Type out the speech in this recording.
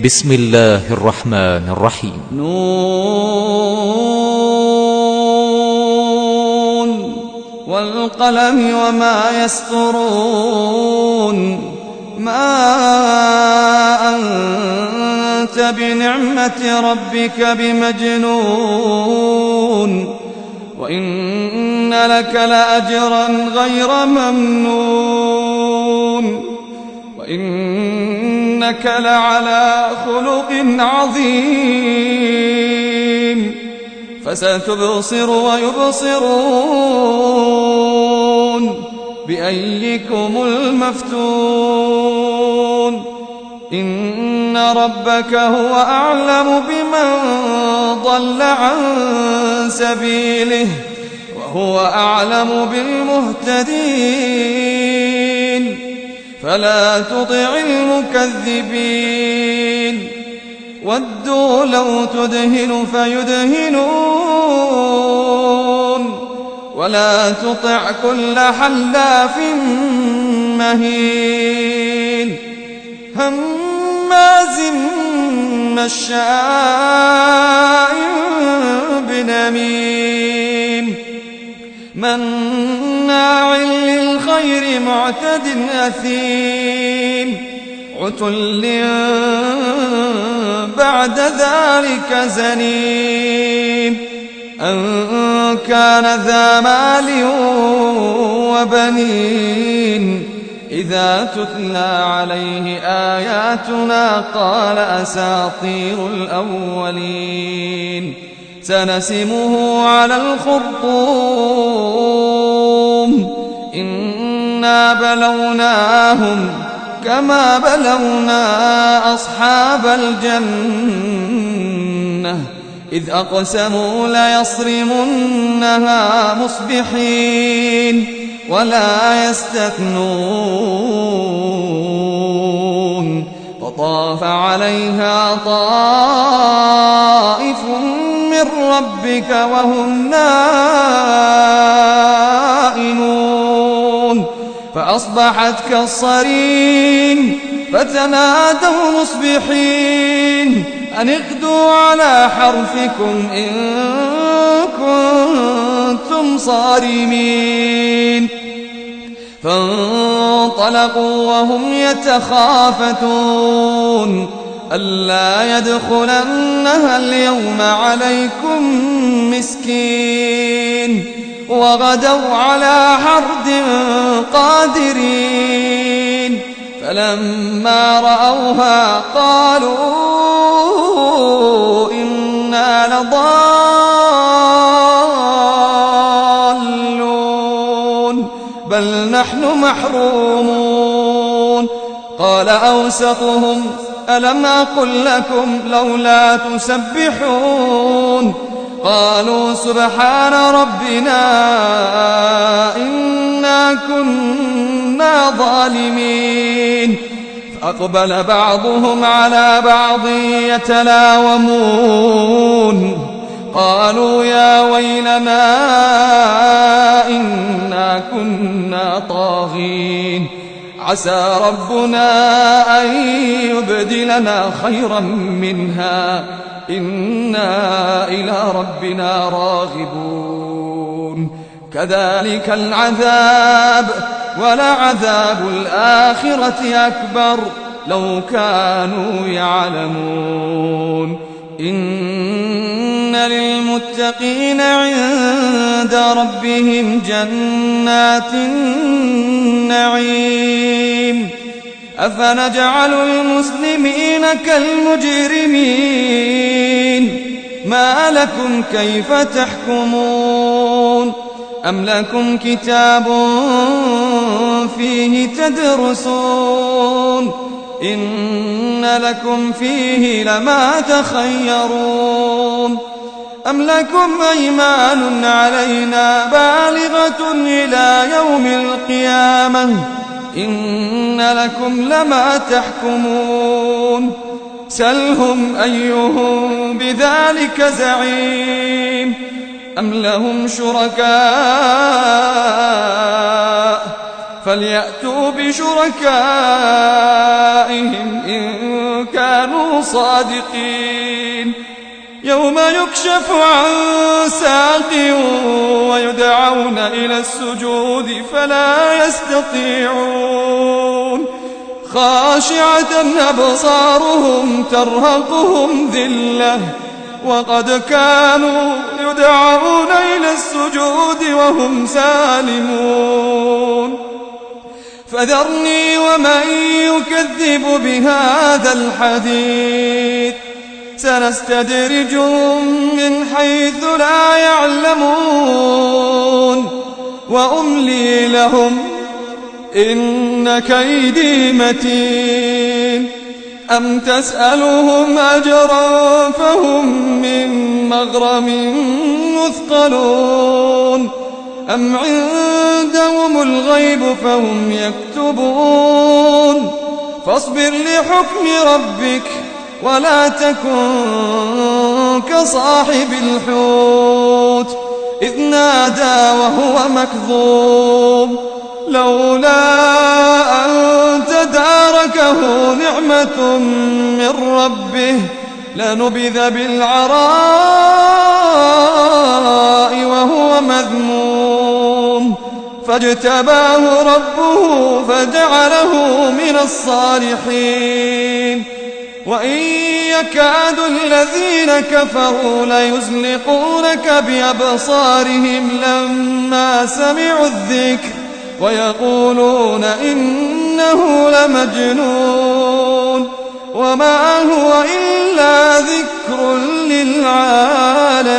بسم الله الرحمن الرحيم. نون والقلم وما يسطرون. ما أنت بنعمة ربك بمجنون، وإن لك لأجرا غير ممنون، وإنك لعلى خلق عظيم. فستبصر ويبصرون بأيكم المفتون. إن ربك هو أعلم بمن ضل عن سبيله وهو أعلم بالمهتدين. فلا تطع المكذبين، ودوا لو تدهن فيدهنون. ولا تطع كل حلاف مهين، هماز مشاء بنميم، مناع للخير معتد أثيم، عتل بعد ذلك زنيم. أن كان ذا مال وبنين، إذا تتلى عليه آياتنا قال أساطير الأولين. سنسمه على الخرطوم. إنا بلوناهم كما بلونا أصحاب الجنة إذ أقسموا ليصرمنها مصبحين ولا يستثنون. فطاف عليها طائف من ربك وهم نائمون، فأصبحت كالصريم. فتنادوا مصبحين أن اغدوا على حرثكم إن كنتم صارمين. فانطلقوا وهم يتخافتون ألا يدخلنها اليوم عليكم مسكين. وغدوا على حرد قادرين. فلما رأوها قالوا إنا لضالون بل نحن محرومون. قال أوسطهم ألم أقل لكم لولا تسبحون. قالوا سبحان ربنا إنا كنا ظالمين. فأقبل بعضهم على بعض يتلاومون. قالوا يا ويلنا إنا كنا طاغين. عسى ربنا أن يبدلنا خيرا منها إنا إلى ربنا راغبون. كذلك العذاب ولعذاب الآخرة أكبر لو كانوا يعلمون. إن للمتقين عند ربهم جنات النعيم. أفنجعل المسلمين كالمجرمين؟ ما لكم كيف تحكمون؟ أم لكم كتاب فيه تدرسون؟ إن لكم فيه لما تخيرون. أم لكم أيمان علينا بالغة إلى يوم القيامة؟ إن لكم لما تحكمون. سلهم أيهم بذلك زعيم. أم لهم شركاء فليأتوا بشركائهم إن كانوا صادقين يوم يكشف عن ساق ويدعون إلى السجود فلا يستطيعون خاشعة أبصارهم ترهقهم ذلة وقد كانوا يدعون إلى السجود وهم سالمون فذرني ومن يكذب بهذا الحديث سنستدرجهم من حيث لا يعلمون وأملي لهم إن كيدي متين أم تسألهم أجرا فهم من مغرم مثقلون أم عندهم الغيب فهم يكتبون فاصبر لحكم ربك ولا تكن كصاحب الحوت إذ نادى وهو مكظوم لولا أن تداركه نعمة من ربه لنبذ بالعراء وهو مذموم فاجتباه ربه فجعله من الصالحين وإن يكاد الذين كفروا ليزلقونك بأبصارهم لما سمعوا الذكر ويقولون إنه لمجنون وما هو إلا ذكر للعالمين.